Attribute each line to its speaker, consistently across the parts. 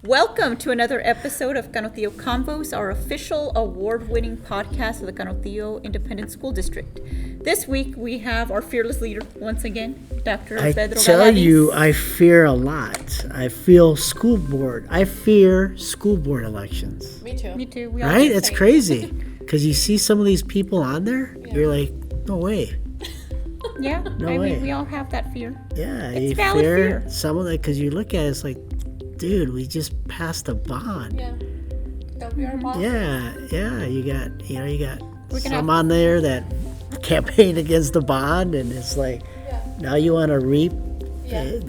Speaker 1: Welcome to another episode of Canotio Convos, our official award-winning podcast of the Canotio Independent School District. This week we have our fearless leader once again, Dr. Pedro.
Speaker 2: I tell you, I fear a lot. I fear school board elections.
Speaker 3: Me too.
Speaker 1: Me too.
Speaker 2: Right? It's crazy because you see some of these people on there. Yeah. You're like, no way.
Speaker 1: Yeah,
Speaker 2: no
Speaker 1: I
Speaker 2: way.
Speaker 1: mean, we all have that fear.
Speaker 2: Yeah,
Speaker 1: it's
Speaker 2: you
Speaker 1: valid fear.
Speaker 2: Some of that because you look at it, it's like, dude, we just passed a bond.
Speaker 3: Yeah, don't be our boss.
Speaker 2: Yeah. You got some on there that campaign against the bond, and it's like, now you want to reap.
Speaker 3: Yeah.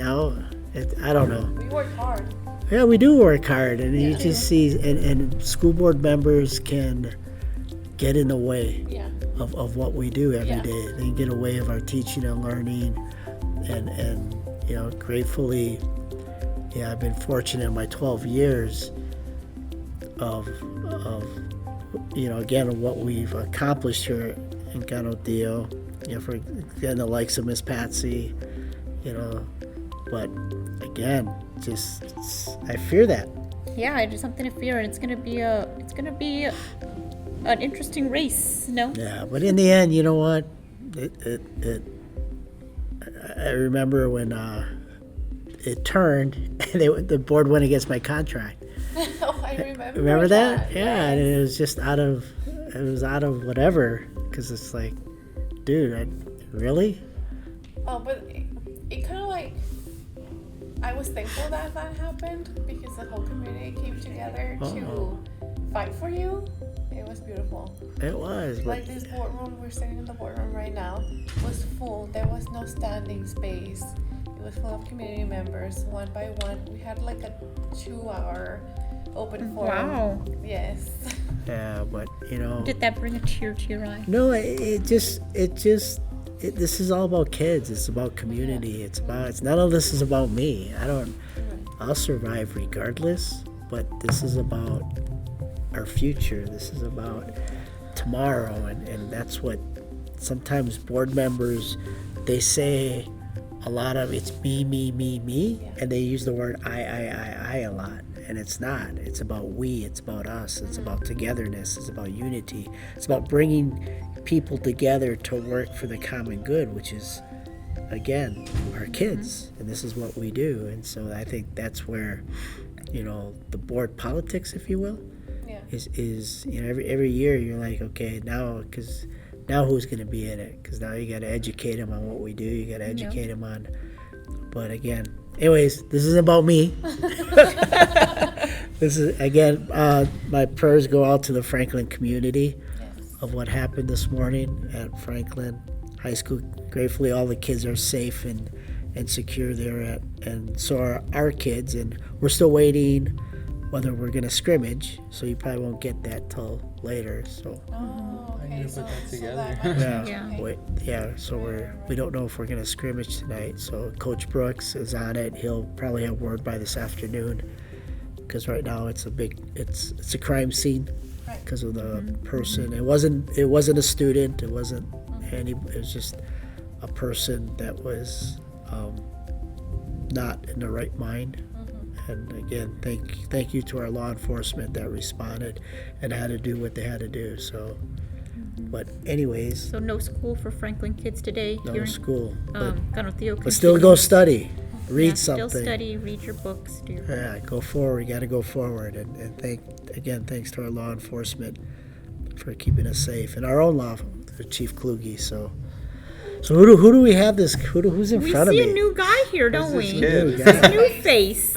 Speaker 2: I don't know.
Speaker 3: We work hard.
Speaker 2: Yeah, we do work hard, and you just see, and school board members can get in the way of what we do every day. They can get away of our teaching and learning, and gratefully, I've been fortunate in my 12 years of again, what we've accomplished here in Canotio, for again, the likes of Miss Patsy, but again, I fear that.
Speaker 1: Yeah, it's something to fear, and it's gonna be an interesting race, no?
Speaker 2: Yeah, but in the end, you know what? I remember when it turned, and the board went against my contract.
Speaker 3: Oh, I remember.
Speaker 2: Remember that? Yeah, and it was just out of whatever, because it's like, dude, really?
Speaker 3: Oh, but it kind of like, I was thankful that happened because the whole community came together to fight for you. It was beautiful.
Speaker 2: It was.
Speaker 3: Like this boardroom, we're sitting in the boardroom right now, was full. There was no standing space. It was full of community members, one by one. We had like a 2-hour open forum.
Speaker 1: Wow.
Speaker 3: Yes.
Speaker 2: Yeah, but
Speaker 1: Did that bring a tear to your eye?
Speaker 2: No, this is all about kids. It's about community. It's none of this is about me. I'll survive regardless, but this is about our future. This is about tomorrow, and that's what sometimes board members, they say a lot of it's me, and they use the word I a lot, and it's not. It's about we, it's about us, it's about togetherness, it's about unity, it's about bringing people together to work for the common good, which is, again, our kids, and this is what we do. And so I think that's where, the board politics, if you will, is every year you're like, okay, now who's going to be in it? Because now you got to educate them on what we do. You got to educate them on. But again, anyways, this isn't about me. This is, again, my prayers go out to the Franklin community of what happened this morning at Franklin High School. Gratefully, all the kids are safe and secure there, and so are our kids. And we're still waiting whether we're going to scrimmage, so you probably won't get that till later. So.
Speaker 3: Oh, okay.
Speaker 4: I need to put that together.
Speaker 2: So we don't know if we're going to scrimmage tonight. So Coach Brooks is on it. He'll probably have word by this afternoon, because right now it's a crime scene because of the person. It wasn't a student. It wasn't it was just a person that was not in the right mind. And again, thank you to our law enforcement that responded and had to do what they had to do. So, but anyways.
Speaker 1: So no school for Franklin kids today.
Speaker 2: No school.
Speaker 1: But
Speaker 2: still go study, read something.
Speaker 1: Still study, read your books.
Speaker 2: Go forward. You got to go forward. And thanks to our law enforcement for keeping us safe, and our own Chief Kluge. So who do we have who's in front of me?
Speaker 1: We see a new guy here, don't we?
Speaker 4: This
Speaker 1: a new face.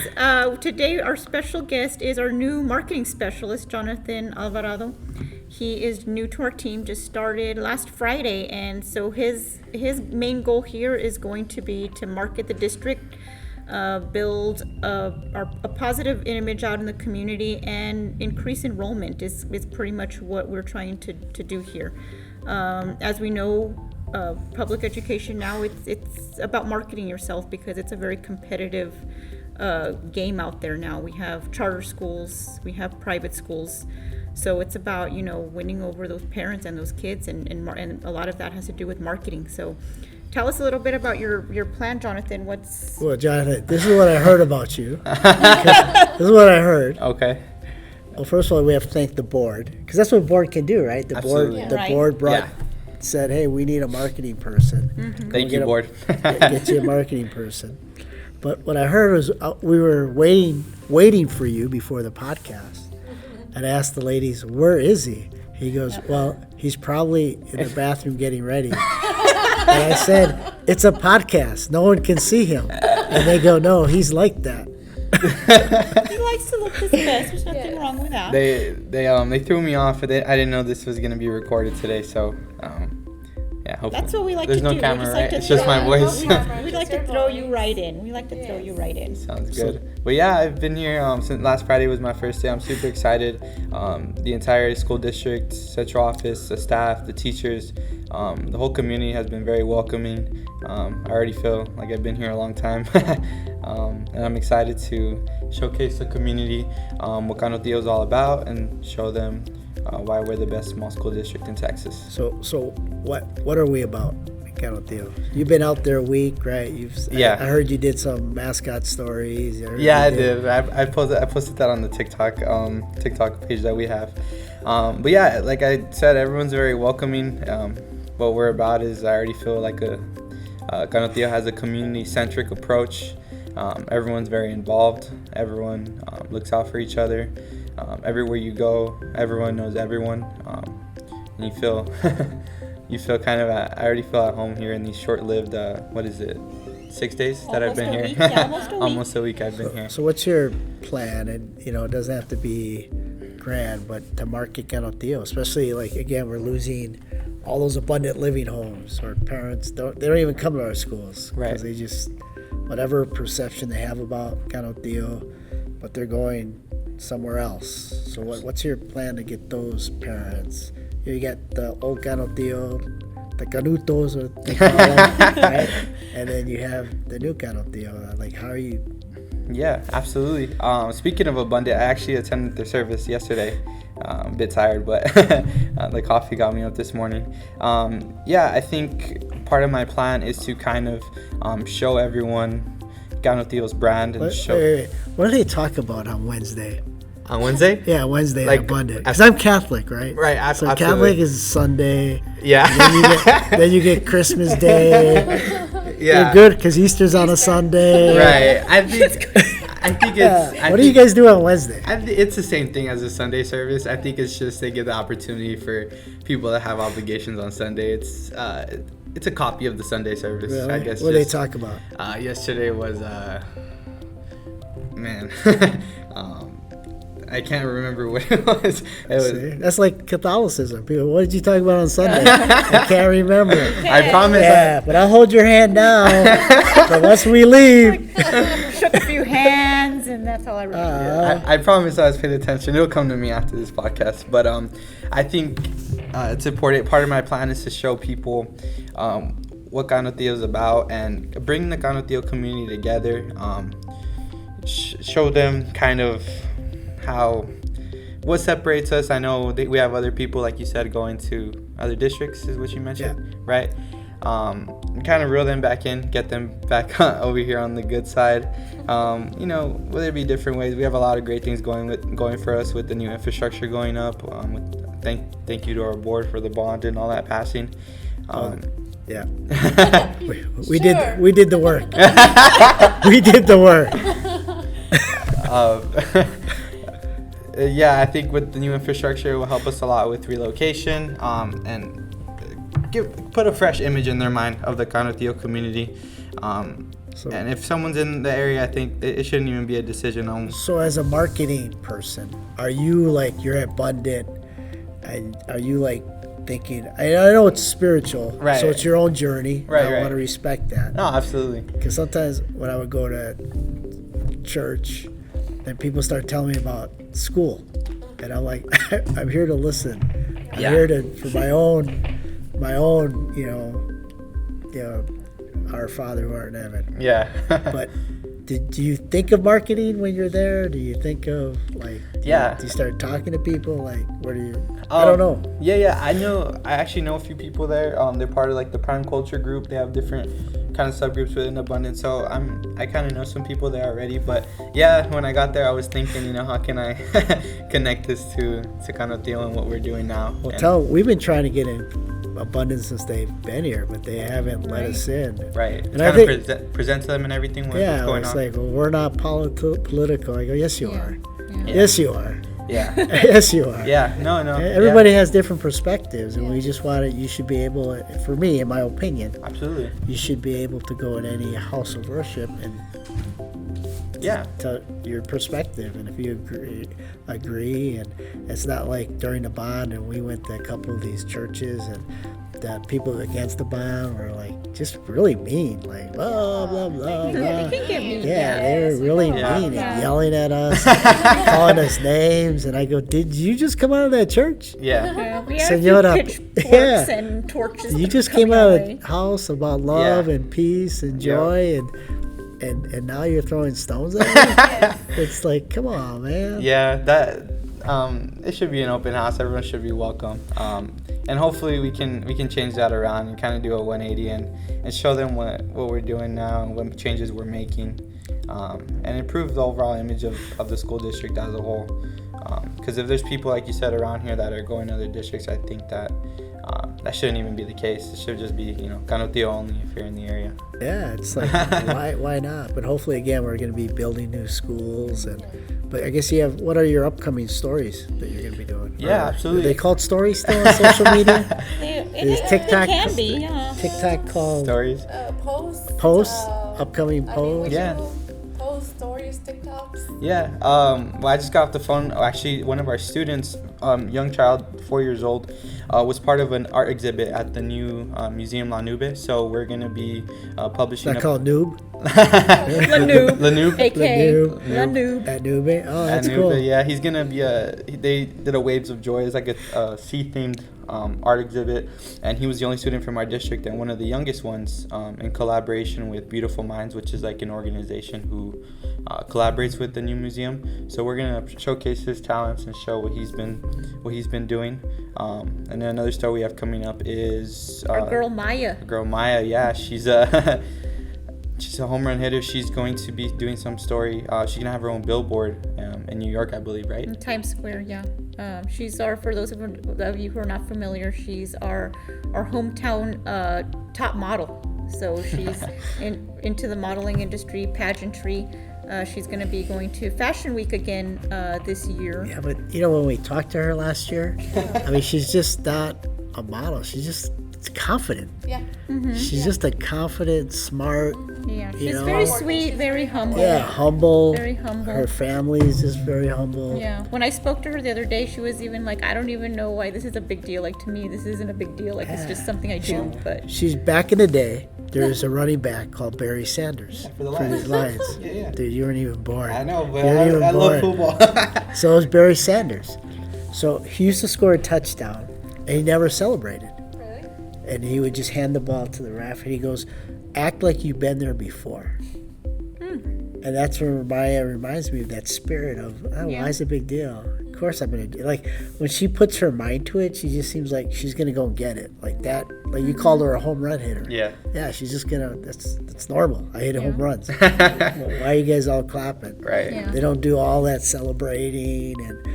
Speaker 1: Today our special guest is our new marketing specialist, Jonathan Alvarado. He is new to our team, just started last Friday, and so his main goal here is going to be to market the district, build a positive image out in the community, and increase enrollment is pretty much what we're trying to do here. As we know, public education now, it's about marketing yourself because it's a very competitive game out there now. We have charter schools, we have private schools, so it's about winning over those parents and those kids, and a lot of that has to do with marketing. So Tell us a little bit about your plan, Jonathan.
Speaker 2: Well, Jonathan, this is what I heard about you. This is what I heard.
Speaker 4: Okay.
Speaker 2: Well, first of all, we have to thank the board, because that's what the board can do, right? The
Speaker 4: Absolutely.
Speaker 2: board, the
Speaker 1: Right.
Speaker 2: board brought,
Speaker 4: Yeah.
Speaker 2: said, "Hey, we need a marketing person.
Speaker 4: Thank you,
Speaker 2: get a-
Speaker 4: board.
Speaker 2: Get you a marketing person." But what I heard was we were waiting for you before the podcast, and I asked the ladies, "Where is he?" He goes, "Well, he's probably in the bathroom getting ready." And I said, "It's a podcast. No one can see him." And they go, "No, he's like that."
Speaker 1: He likes to look his best. There's nothing wrong with that.
Speaker 4: They threw me off. I didn't know this was gonna be recorded today, so yeah. Hopefully.
Speaker 1: That's what we like
Speaker 4: There's
Speaker 1: to
Speaker 4: no
Speaker 1: do. We
Speaker 4: camera,
Speaker 1: just like
Speaker 4: right?
Speaker 1: to
Speaker 4: It's just my
Speaker 1: throw-
Speaker 4: voice.
Speaker 1: We like to throw you right in. We like to throw you right in.
Speaker 4: Sounds good. But yeah, I've been here since last Friday was my first day. I'm super excited. The entire school district, central office, the staff, the teachers, the whole community has been very welcoming. I already feel like I've been here a long time. And I'm excited to showcase the community what Cano Tío is all about and show them why we're the best small school district in Texas.
Speaker 2: So what are we about, Cano Tío? You've been out there a week, right?
Speaker 4: Yeah.
Speaker 2: I heard you did some mascot stories.
Speaker 4: Yeah, I did. I posted that on the TikTok page that we have. But yeah, like I said, everyone's very welcoming. What we're about is I already feel like Cano Tío has a community-centric approach. Everyone's very involved. Everyone looks out for each other. Everywhere you go, everyone knows everyone. And you feel kind of I already feel at home here in these short-lived 6 days that I've been here.
Speaker 1: Almost a week, yeah, almost a week.
Speaker 4: Almost a week I've been here.
Speaker 2: So what's your plan? And it doesn't have to be grand, but to market Cano Tío, especially like again, we're losing all those abundant living homes. Our parents don't even come to our schools
Speaker 4: Right.
Speaker 2: because they just whatever perception they have about Cano Tío, but they're going somewhere else. So what's your plan to get those parents? You got the old Cano Tío, the canutos, or they call them, right? And then you have the new Cano Tío. Like, how are you?
Speaker 4: Yeah, absolutely. Speaking of abundant, I actually attended their service yesterday. A bit tired, but the coffee got me up this morning. Yeah, I think part of my plan is to kind of show everyone Cano Tío's brand and show.
Speaker 2: Wait. What do they talk about on Wednesday?
Speaker 4: On Wednesday?
Speaker 2: Yeah, Wednesday
Speaker 4: Like,
Speaker 2: abundant. Because I'm Catholic, right?
Speaker 4: Right,
Speaker 2: So
Speaker 4: absolutely.
Speaker 2: Catholic is Sunday.
Speaker 4: Yeah.
Speaker 2: Then you get Christmas Day.
Speaker 4: Yeah.
Speaker 2: You're good because Easter's on a Sunday.
Speaker 4: Right. I think it's.
Speaker 2: What do you guys do on Wednesday?
Speaker 4: It's the same thing as a Sunday service. I think it's just they give the opportunity for people that have obligations on Sunday. It's a copy of the Sunday service,
Speaker 2: Really?
Speaker 4: I guess.
Speaker 2: What do they talk about?
Speaker 4: Yesterday was man. I can't remember what it was.
Speaker 2: See? That's like Catholicism. People, what did you talk about on Sunday? I can't remember.
Speaker 4: I promise.
Speaker 2: Yeah, but I'll hold your hand now. But once we leave,
Speaker 1: Shook a few hands, and that's all I remember.
Speaker 4: I promise I was paying attention. It'll come to me after this podcast. But I think it's important. Part of my plan is to show people what Cano Tío is about and bring the Cano Tío community together. Show them kind of what separates us. I know that we have other people, like you said, going to other districts is what you mentioned, right? Kind of reel them back in, get them back over here on the good side. Whether it be different ways, we have a lot of great things going for us with the new infrastructure going up. Thank you to our board for the bond and all that passing.
Speaker 2: yeah, we did the work. We did the work.
Speaker 4: Yeah, I think with the new infrastructure, it will help us a lot with relocation and put a fresh image in their mind of the Cano Tío community. And if someone's in the area, I think it shouldn't even be a decision on.
Speaker 2: So as a marketing person, are you like, you're abundant, and are you like thinking, I know it's spiritual,
Speaker 4: Right.
Speaker 2: so it's your own journey.
Speaker 4: Right,
Speaker 2: I
Speaker 4: right.
Speaker 2: want to respect that.
Speaker 4: No, absolutely.
Speaker 2: Because sometimes when I would go to church, then people start telling me about school, and I'm like, I'm here to listen. I'm
Speaker 4: Yeah.
Speaker 2: here for my own, our Father who art in heaven.
Speaker 4: Yeah.
Speaker 2: But do you think of marketing when you're there? Do you think of like, do you start talking to people? Like, what do you? I don't know.
Speaker 4: Yeah. I actually know a few people there. They're part of like the Prime Culture group. They have different kind of subgroups within Abundance. So I kind of know some people there already. But yeah, when I got there, I was thinking, you know, how can I connect this to kind of Theo and what we're doing now?
Speaker 2: Well, we've been trying to get in Abundance since they've been here, but they haven't let us in.
Speaker 4: Right.
Speaker 2: And
Speaker 4: kind
Speaker 2: I think,
Speaker 4: of present to them and everything what's going
Speaker 2: it's
Speaker 4: on.
Speaker 2: like, well, we're not political. I go, yes, you are.
Speaker 1: Yeah.
Speaker 2: Yes, you are.
Speaker 4: Yeah.
Speaker 2: Yes, you are.
Speaker 4: Yeah. No.
Speaker 2: Everybody has different perspectives, and we just want to. You should be able, for me, in my opinion,
Speaker 4: Absolutely.
Speaker 2: you should be able to go in any house of worship and tell your perspective. And if you agree, and it's not like during the bond, and we went to a couple of these churches, and the people against the bond were like just really mean, like blah blah blah blah.
Speaker 1: They can get mean.
Speaker 2: Yeah, they were really mean and
Speaker 1: Yeah.
Speaker 2: yelling at us, calling us names, and I go, "Did you just come out of that church?
Speaker 4: Yeah.
Speaker 1: Yeah, we had a
Speaker 2: Senora,
Speaker 1: few pitchforks
Speaker 2: yeah.
Speaker 1: and torches.
Speaker 2: You just
Speaker 1: coming
Speaker 2: came out
Speaker 1: our
Speaker 2: of
Speaker 1: way.
Speaker 2: a house about love
Speaker 4: Yeah.
Speaker 2: and peace and
Speaker 4: Yeah.
Speaker 2: joy, and now you're throwing stones at me? It's like, come on, man."
Speaker 4: Yeah, that it should be an open house. Everyone should be welcome. And hopefully we can change that around and kind of do a 180 and show them what we're doing now and what changes we're making, and improve the overall image of the school district as a whole. Because if there's people, like you said, around here that are going to other districts, I think that that shouldn't even be the case. It should just be, you know, kind of Theo only if you're in the area.
Speaker 2: Yeah, it's like, why not? But hopefully, again, we're going to be building new schools, but I guess what are your upcoming stories that you're going to be doing?
Speaker 4: Yeah,
Speaker 2: Are
Speaker 4: absolutely.
Speaker 2: they called stories still on social media? Is
Speaker 1: It
Speaker 2: TikTok
Speaker 1: can be, yeah.
Speaker 2: TikTok called
Speaker 4: Stories.
Speaker 2: posts? Upcoming posts?
Speaker 4: Yeah.
Speaker 3: Post stories, TikToks.
Speaker 4: Yeah. Well, I just got off the phone. Actually, one of our students, young child, 4 years old, was part of an art exhibit at the new Museum La Nube. So we're gonna be publishing.
Speaker 2: Is that called Noob?
Speaker 1: Lanoob, aka
Speaker 2: Lanoob.
Speaker 1: Lanoob.
Speaker 2: At Nube? Oh, that's
Speaker 4: At
Speaker 2: cool.
Speaker 4: Nube, yeah, he's gonna be they did a Waves of Joy. It's like a sea-themed art exhibit, and he was the only student from our district and one of the youngest ones, in collaboration with Beautiful Minds, which is like an organization who collaborates with the new museum. So we're gonna showcase his talents and show what he's been doing. And then another story we have coming up is
Speaker 1: Our girl Maya.
Speaker 4: Yeah, she's she's a home run hitter. She's going to be doing some story. She's gonna have her own billboard in New York, I believe, right?
Speaker 1: In Times Square, yeah. She's for those of you who are not familiar, she's our hometown top model. So she's into the modeling industry, pageantry. She's going to be going to Fashion Week again this year.
Speaker 2: Yeah, but when we talked to her last year, I mean, she's just not a model. She's just confident.
Speaker 3: Yeah.
Speaker 2: She's just a confident, smart.
Speaker 1: Yeah, she's
Speaker 2: know.
Speaker 1: very sweet, very humble.
Speaker 2: Yeah, humble.
Speaker 1: Very humble.
Speaker 2: Her family is just very humble.
Speaker 1: Yeah. When I spoke to her the other day, she was even like, I don't even know why this is a big deal. Like, to me, this isn't a big deal. Like, it's just something I do. But
Speaker 2: She's back in the day. There's a running back called Barry Sanders
Speaker 4: For the
Speaker 2: for the Lions.
Speaker 4: Yeah.
Speaker 2: Dude, you weren't even born.
Speaker 4: I know, but
Speaker 2: You weren't even
Speaker 4: I love
Speaker 2: born.
Speaker 4: football.
Speaker 2: So is Barry Sanders. So he used to score a touchdown, and he never celebrated.
Speaker 3: Really?
Speaker 2: And he would just hand the ball to the ref, and he goes, "Act like you've been there before." And that's where Maya reminds me of that spirit of,
Speaker 1: Yeah.
Speaker 2: why is it a big deal? Of course I'm going to, like, when she puts her mind to it, she just seems like she's going to go and get it. Like that, like you called her a home run hitter.
Speaker 4: Yeah.
Speaker 2: Yeah, she's just going to, that's normal. I hit home runs.
Speaker 4: Right.
Speaker 2: Why are you guys all clapping?
Speaker 1: Yeah.
Speaker 2: They don't do all that celebrating and,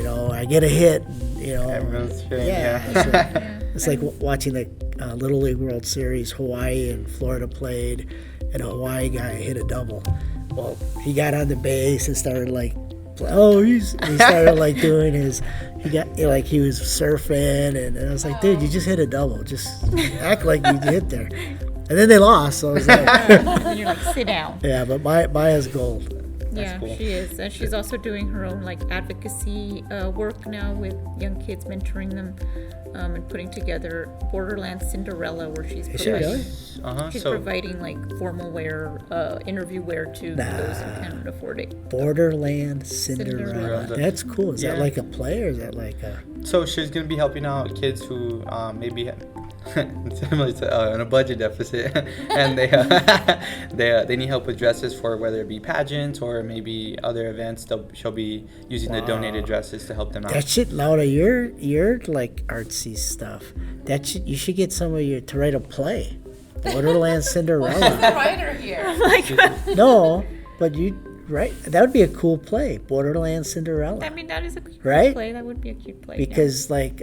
Speaker 2: I get a hit,
Speaker 4: Everyone's cheering,
Speaker 2: yeah.
Speaker 4: yeah.
Speaker 2: It's like watching the Little League World Series. Hawaii and Florida played, and a Hawaii guy hit a double. Well, he got on the base and started he started doing his. He was surfing, and I was like, dude, you just hit a double. Just act like you hit there. And then they lost, so I was like,
Speaker 1: and you're like, sit down.
Speaker 2: yeah. But Maya's gold.
Speaker 1: Yeah,
Speaker 4: cool.
Speaker 1: she is. And she's also doing her own advocacy work now with young kids, mentoring them, and putting together Borderland Cinderella, where she's
Speaker 2: Is she really?
Speaker 1: she's
Speaker 4: So
Speaker 1: providing proformal wear, interview wear to those who can't afford it.
Speaker 2: Borderland Cinderella.
Speaker 1: Cinderella.
Speaker 2: That's cool. Is that
Speaker 4: Yeah.
Speaker 2: like a play or is that like a?
Speaker 4: So she's gonna be helping out kids who maybe similar to in a budget deficit, and they need help with dresses for whether it be pageants or maybe other events. She'll be using the donated dresses to help them out.
Speaker 2: That shit, Laura, you're like artsy stuff. You should get some of to write a play. Borderland
Speaker 3: Who's the
Speaker 2: Cinderella.
Speaker 3: writer here?
Speaker 1: Oh my God.
Speaker 2: No, but right? That would be a cool play, Borderland Cinderella.
Speaker 1: I mean, that is a cute
Speaker 2: Right?
Speaker 1: play. That would be a cute play. yeah.
Speaker 2: Because like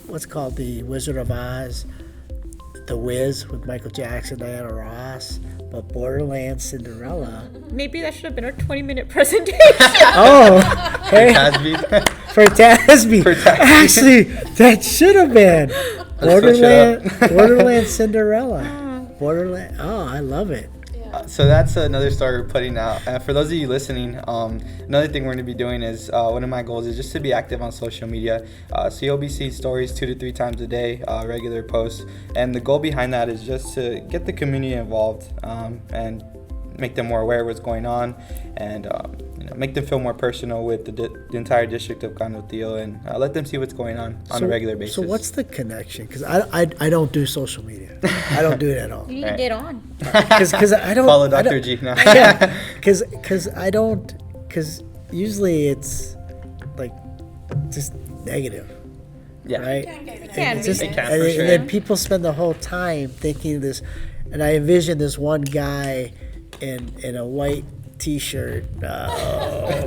Speaker 2: what's called The Wizard of Oz, The Wiz with Michael Jackson, Diana Ross, but Borderland Cinderella.
Speaker 1: Maybe that should have been our 20-minute presentation.
Speaker 2: Oh, hey,
Speaker 4: Tasby.
Speaker 2: for Tasby.
Speaker 4: For Tasby.
Speaker 2: Actually, that should have been
Speaker 4: switch it up.
Speaker 2: Borderland Cinderella. Borderland. Oh, I love it.
Speaker 4: So that's another story we're putting out. For those of you listening, another thing we're going to be doing is one of my goals is just to be active on social media. So you'll be seeing stories 2 to 3 times a day, regular posts. And the goal behind that is just to get the community involved and make them more aware of what's going on and make them feel more personal with the entire district of Canutillo and let them see what's going on a regular basis.
Speaker 2: So what's the connection? Because I don't do social media. I don't do it at all.
Speaker 1: You need to get on.
Speaker 2: Because I don't
Speaker 4: Follow
Speaker 2: I
Speaker 4: Dr.
Speaker 2: don't-
Speaker 4: G now.
Speaker 2: Yeah, because usually it's like just negative,
Speaker 4: Yeah.
Speaker 2: right?
Speaker 3: Can't get
Speaker 1: can
Speaker 2: And
Speaker 1: be.
Speaker 2: just-
Speaker 4: It can,
Speaker 2: and
Speaker 4: for
Speaker 2: then-
Speaker 4: sure.
Speaker 2: and then people spend the whole time thinking this, and I envision this one guy in a white T-shirt. Oh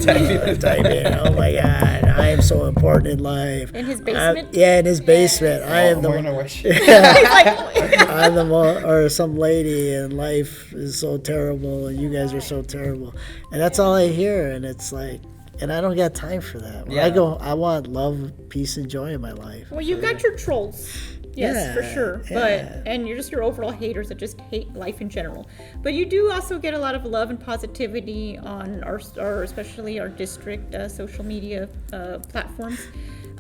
Speaker 2: my God! I am so important in life.
Speaker 1: In his basement?
Speaker 2: Yeah, in his basement. I am
Speaker 4: I'm
Speaker 2: the
Speaker 4: wearing a wish.
Speaker 2: I'm the or some lady, and life is so terrible, and you guys are so terrible, and that's all I hear, and it's like, and I don't got time for that. When I
Speaker 4: Yeah.
Speaker 2: go, I want love, peace, and joy in my life.
Speaker 1: Well, you got your trolls. Yes, for
Speaker 2: Yeah,
Speaker 1: sure.
Speaker 2: yeah.
Speaker 1: And you're just your overall haters that just hate life in general. But you do also get a lot of love and positivity on our especially our district social media platforms.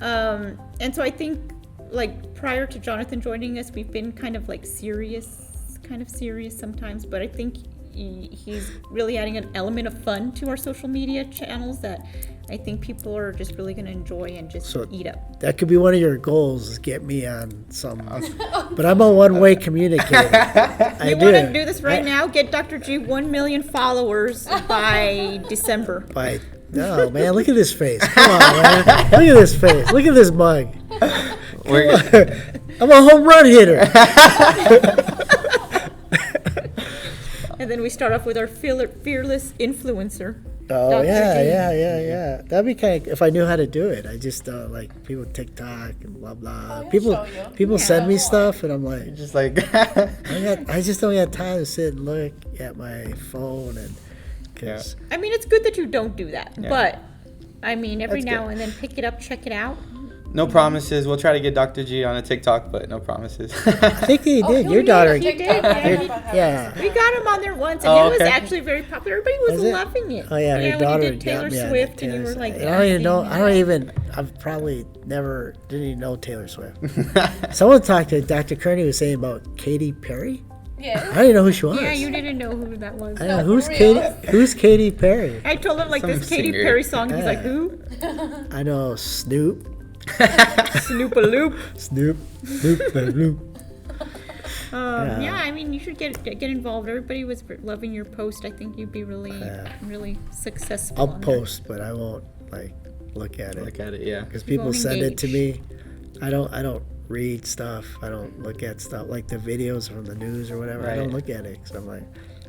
Speaker 1: And so I think, like, prior to Jonathan joining us, we've been kind of serious sometimes. But I think he's really adding an element of fun to our social media channels that I think people are just really going to enjoy and just
Speaker 2: So-
Speaker 1: eat up.
Speaker 2: That could be one of your goals, is get me on some. But I'm a one-way communicator. I
Speaker 1: You want to do this right now? Get Dr. G 1 million followers by December.
Speaker 2: No, man, look at this face. Come on, man. Look at this face. Look at this mug. I'm a home run hitter.
Speaker 1: And then we start off with our fearless influencer.
Speaker 2: Oh,
Speaker 1: Dr. G.
Speaker 2: yeah. That'd be kind of, if I knew how to do it. I just like people TikTok and blah blah.
Speaker 3: he'll
Speaker 2: People
Speaker 3: show you.
Speaker 2: people send me stuff, and I'm like,
Speaker 4: Just like
Speaker 2: I just don't have time to sit and look at my phone and. Cause
Speaker 1: I mean, it's good that you don't do that,
Speaker 4: Yeah.
Speaker 1: but I mean, every
Speaker 2: That's
Speaker 1: now
Speaker 2: good.
Speaker 1: and then pick it up, check it out.
Speaker 4: no promises. We'll try to get Dr. G on a TikTok, but no promises.
Speaker 2: I think he did.
Speaker 3: he'll
Speaker 2: Your
Speaker 3: be
Speaker 2: daughter.
Speaker 3: on TikTok.
Speaker 1: did,
Speaker 3: I
Speaker 1: yeah.
Speaker 3: heard about her.
Speaker 2: Yeah.
Speaker 1: We got him on there once, and
Speaker 4: Oh,
Speaker 1: it was
Speaker 4: okay.
Speaker 1: actually very popular. Everybody was
Speaker 2: Was it?
Speaker 1: loving it.
Speaker 2: Oh yeah, her
Speaker 1: when
Speaker 2: daughter
Speaker 1: you did Taylor
Speaker 2: got me on
Speaker 1: Swift,
Speaker 2: it,
Speaker 1: and you
Speaker 2: Taylor
Speaker 1: were like,
Speaker 2: Swift. I don't even know.
Speaker 1: dancing.
Speaker 2: I've probably never didn't even know Taylor Swift. Someone talked to Dr. Kearney was saying about Katy Perry. I
Speaker 3: Yes.
Speaker 2: didn't know who she was.
Speaker 1: Yeah, you didn't know who that was.
Speaker 2: I don't know
Speaker 3: No,
Speaker 2: who's
Speaker 3: for
Speaker 2: Katy.
Speaker 3: real?
Speaker 2: Who's Katy Perry?
Speaker 1: I told him like
Speaker 4: Some
Speaker 1: this Katy
Speaker 4: singer.
Speaker 1: Perry song. He's like,
Speaker 2: Yeah.
Speaker 1: who?
Speaker 2: I know Snoop.
Speaker 1: Snoop-a-loop.
Speaker 2: Snoop. Loop.
Speaker 1: Yeah, I mean, you should get involved. Everybody was loving your post. I think you'd be really successful.
Speaker 2: I'll
Speaker 1: on there.
Speaker 2: post, but I won't look at it
Speaker 4: Look at it, yeah.
Speaker 2: because
Speaker 1: You
Speaker 2: people
Speaker 1: won't
Speaker 2: send it to
Speaker 1: engage.
Speaker 2: me. I don't read stuff. I don't look at stuff like the videos from the news or whatever. I don't
Speaker 4: Right.
Speaker 2: look at it because I'm like,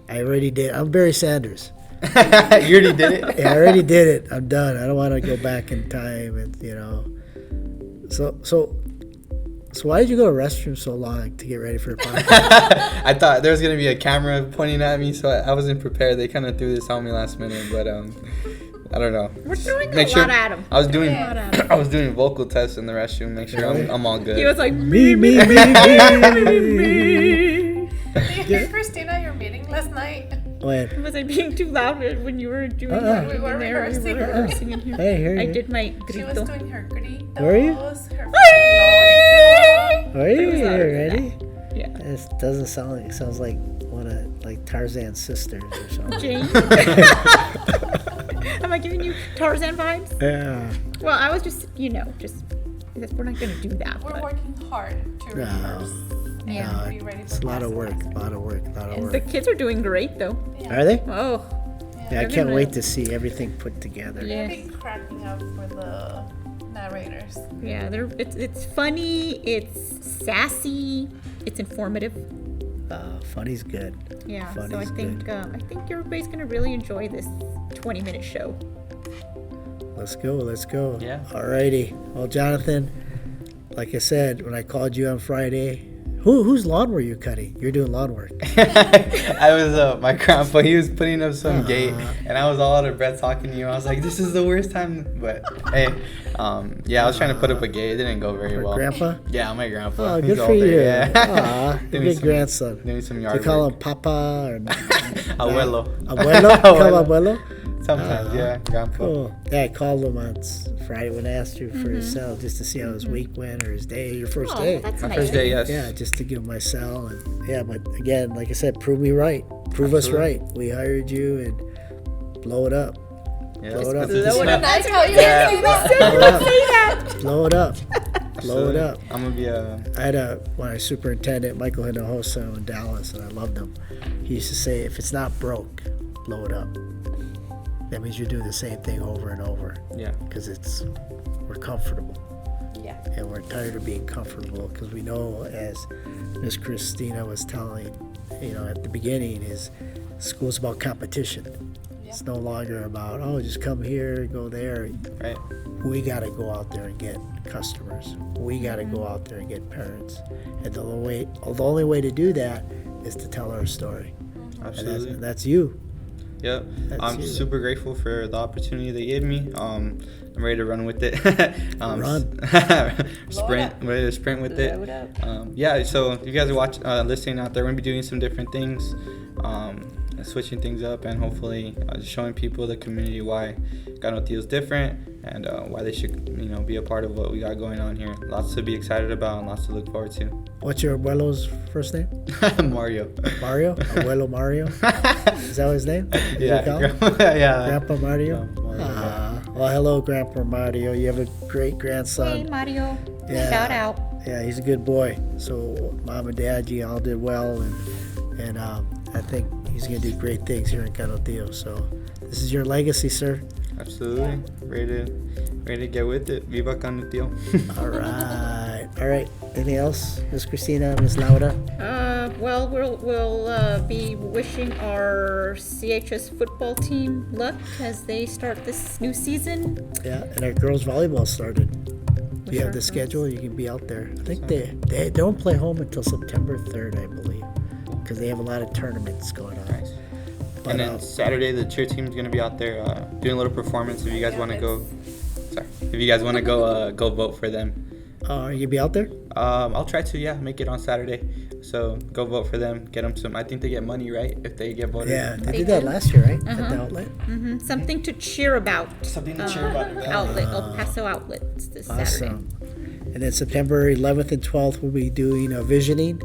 Speaker 2: I already did. I'm Barry Sanders.
Speaker 4: You already did it.
Speaker 2: Yeah, I already did it. I'm done. I don't want to go back in time, and So why did you go to the restroom so long to get ready for a podcast?
Speaker 4: I thought there was gonna be a camera pointing at me, so I wasn't prepared. They kind of threw this on me last minute, but I don't know.
Speaker 1: We're throwing
Speaker 4: Make
Speaker 1: a
Speaker 4: sure
Speaker 1: lot at him.
Speaker 4: I was doing
Speaker 1: Yeah.
Speaker 4: I was doing vocal tests in the restroom. Make sure I'm all good.
Speaker 1: He was like,
Speaker 2: me.
Speaker 3: Did you hear Christina at your meeting last night?
Speaker 2: When?
Speaker 1: Was I being too loud when you were doing
Speaker 2: Uh-uh.
Speaker 1: that?
Speaker 3: We were
Speaker 1: in there?
Speaker 3: rehearsing.
Speaker 1: We were rehearsing in here.
Speaker 2: I hear
Speaker 1: I
Speaker 2: you.
Speaker 1: did my
Speaker 3: She was
Speaker 1: grito.
Speaker 3: doing her gritos.
Speaker 2: Were you?
Speaker 3: Her
Speaker 2: Are you
Speaker 1: was loud.
Speaker 2: ready?
Speaker 1: Yeah.
Speaker 2: This doesn't sound like. It sounds like one of Tarzan's sisters or something.
Speaker 1: Jane. Am I giving you Tarzan vibes?
Speaker 2: Yeah.
Speaker 1: Well, I was just, because we're not going to do that.
Speaker 3: We're
Speaker 1: But
Speaker 3: working hard to
Speaker 2: No.
Speaker 3: rehearse
Speaker 1: Yeah.
Speaker 3: and be ready
Speaker 2: It's
Speaker 3: for
Speaker 2: a lot of work.
Speaker 3: classes.
Speaker 2: A lot of work.
Speaker 1: the kids are doing great, though.
Speaker 2: Are they?
Speaker 1: Oh,
Speaker 2: Yeah, I
Speaker 1: They're
Speaker 2: can't
Speaker 1: gonna-
Speaker 2: wait to see everything put together.
Speaker 1: Yeah.
Speaker 3: We'll be cracking up for the narrators.
Speaker 1: yeah. It's funny. It's sassy. It's informative.
Speaker 2: Funny's good.
Speaker 1: Yeah, so I
Speaker 2: Funny's
Speaker 1: think
Speaker 2: good.
Speaker 1: I think everybody's gonna really enjoy this 20-minute show.
Speaker 2: Let's go.
Speaker 4: Yeah.
Speaker 2: Alrighty. Well, Jonathan, like I said, when I called you on Friday, whose lawn were you cutting? You're doing lawn work.
Speaker 4: I was my grandpa. He was putting up some gate, and I was all out of breath talking to you. I was like, "This is the worst time." But hey, yeah, I was trying to put up a gate. It didn't go very
Speaker 2: For
Speaker 4: well.
Speaker 2: Grandpa?
Speaker 4: Yeah, my grandpa.
Speaker 2: Oh,
Speaker 4: He's
Speaker 2: good
Speaker 4: all
Speaker 2: for you.
Speaker 4: there, Yeah.
Speaker 2: Aw, good grandson.
Speaker 4: Doing some
Speaker 2: Do
Speaker 4: yard
Speaker 2: you call
Speaker 4: work.
Speaker 2: him Papa or
Speaker 4: Abuelo.
Speaker 2: Abuelo? You call him Abuelo?
Speaker 4: Sometimes, yeah, grandpa.
Speaker 2: Cool. Yeah, I called him on Friday when I asked you for his cell just to see how his week went or his day, your first day.
Speaker 1: That's
Speaker 4: My
Speaker 1: nice.
Speaker 4: first day, yes.
Speaker 2: Yeah, just to give him my cell. And yeah, but again, like I said, prove me right. Prove us right. We hired you and blow it up.
Speaker 4: Yeah,
Speaker 2: Blow it up.
Speaker 4: it's
Speaker 3: Blow it up. That's how you
Speaker 4: Yeah.
Speaker 2: Blow it up. Blow it up.
Speaker 4: I'm gonna be
Speaker 2: I had when I was superintendent, Michael Hinojosa in Dallas, and I loved him. He used to say, if it's not broke, blow it up. That means you're doing the same thing over and over
Speaker 4: yeah.
Speaker 2: because we're comfortable.
Speaker 3: Yeah.
Speaker 2: And we're tired of being comfortable because we know, as Miss Christina was telling, at the beginning, is school's about competition.
Speaker 3: Yeah.
Speaker 2: It's no longer about, just come here, go there.
Speaker 4: Right.
Speaker 2: We got to go out there and get customers. We got to go out there and get parents. And the only way to do that is to tell our story.
Speaker 4: Absolutely.
Speaker 2: And that's you.
Speaker 4: Yep.
Speaker 2: That's
Speaker 4: I'm
Speaker 2: you.
Speaker 4: super grateful for the opportunity they gave me. I'm ready to run with it.
Speaker 2: Run.
Speaker 4: Sprint. I'm ready to sprint with it.
Speaker 1: Blow it up.
Speaker 4: Yeah. So if you guys are listening out there, we're gonna be doing some different things, and switching things up, and hopefully just showing people, the community, why Galaviz is different, and why they should, be a part of what we got going on here. Lots to be excited about and lots to look forward to.
Speaker 2: What's your abuelo's first name?
Speaker 4: Mario.
Speaker 2: Mario? Abuelo Mario? Is that his name? Is
Speaker 4: Yeah.
Speaker 2: it called?
Speaker 4: Yeah.
Speaker 2: Grandpa Mario?
Speaker 4: Yeah, Mario, yeah.
Speaker 2: Well, hello, Grandpa Mario. You have a great
Speaker 1: Hey,
Speaker 2: grandson.
Speaker 1: Mario.
Speaker 2: Yeah.
Speaker 1: Shout out.
Speaker 2: Yeah, he's a good boy. So Mom and Dad, you all did well, and I think he's gonna do great things here in Galaviz. So this is your legacy, sir.
Speaker 4: Absolutely. Ready to get with it. Viva Canutio.
Speaker 2: All right. Anything else, Miss Christina, Miss Laura?
Speaker 1: Well, we'll be wishing our CHS football team luck as they start this new season.
Speaker 2: Yeah, and our girls volleyball started. Do you
Speaker 1: With
Speaker 2: have
Speaker 1: our
Speaker 2: the
Speaker 1: girls.
Speaker 2: schedule? You can be out there. I think they don't play home until September 3rd, I believe, because they have a lot of tournaments going on.
Speaker 4: Nice.
Speaker 2: But,
Speaker 4: And then Saturday, the cheer team's gonna be out there doing a little performance. If you guys want to go, if you guys want to go vote for them.
Speaker 2: are you gonna be out there?
Speaker 4: I'll try to make it on Saturday. So go vote for them. Get them some. I think they get money, right? If they get voted.
Speaker 2: Yeah, they
Speaker 1: They
Speaker 2: did that
Speaker 1: do.
Speaker 2: last year, right? At the outlet.
Speaker 1: Something to cheer about.
Speaker 4: Something to cheer about.
Speaker 1: Outlet, El Paso outlets this Saturday.
Speaker 2: Awesome. And then September 11th and 12th, we'll be doing a visioning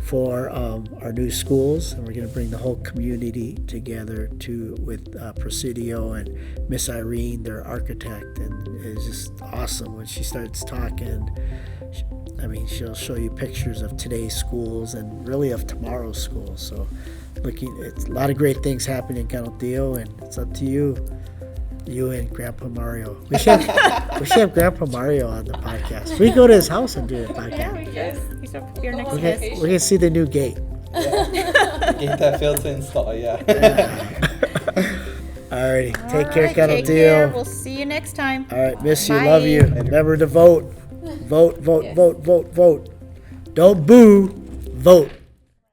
Speaker 2: for our new schools, and we're going to bring the whole community together with Presidio and Miss Irene, their architect, and it's just awesome when she starts talking. She'll show you pictures of today's schools and really of tomorrow's schools. So, it's a lot of great things happening in Galaviz, and it's up to you. You and Grandpa Mario. We should have Grandpa Mario on the podcast. We can go to his house and do the podcast.
Speaker 1: Yeah, we guys. He's up here next
Speaker 3: We're
Speaker 1: guest.
Speaker 2: We can see the new gate.
Speaker 4: Get that failed to install. Yeah.
Speaker 2: Alrighty, take
Speaker 1: All
Speaker 2: care,
Speaker 1: right, take care. We'll
Speaker 2: Galaviz.
Speaker 1: see you next time.
Speaker 2: All right, miss you,
Speaker 1: Bye.
Speaker 2: love you. Remember to vote. Vote, vote,
Speaker 3: Yes.
Speaker 2: vote, vote, vote. Don't boo, vote.